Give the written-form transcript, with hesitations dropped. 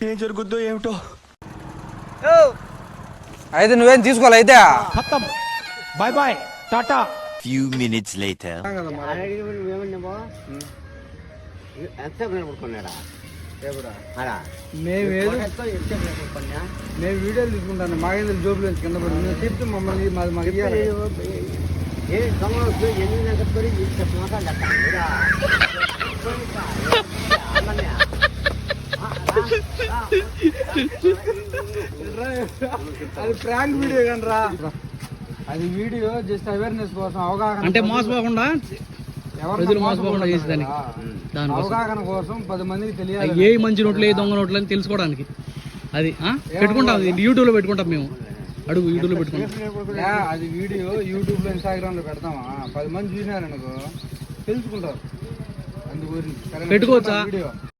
ఏం జరుగుద్దో ఏమిటో. అయితే నువ్వేం తీసుకోవాలి అయితే. Bye bye tata. Few minutes later. మేము వీడియోలు తీసుకుంటాను. మాకేంద్ర జోబులు నుంచి కింద పడి చెప్తే మమ్మల్ని మాకు అది ప్రాంక్ వీడియో కానీ రా. అది వీడియో జస్ట్ అవేర్నెస్ కోసం, అవగాహన అంటే మోసపోకుండా ప్రజలు మోసపోకుండా చేసేదానికి, అవగాహన కోసం 10 మందికి తెలియాలి. ఏ మంచి నోట్లు ఏ దొంగ నోట్లు అని తెలుసుకోవడానికి. అది పెట్టుకుంటాం, యూట్యూబ్ లో పెట్టుకుంటాం మేము. అడుగు యూట్యూబ్ లో పెట్టుకుంటాం. అది వీడియో యూట్యూబ్ లో ఇన్స్టాగ్రామ్ లో పెడతామా, 10 మంది చూసినారనుకో తెలుసుకుంటారు. అందు గురించి పెట్టుకోవచ్చా వీడియో.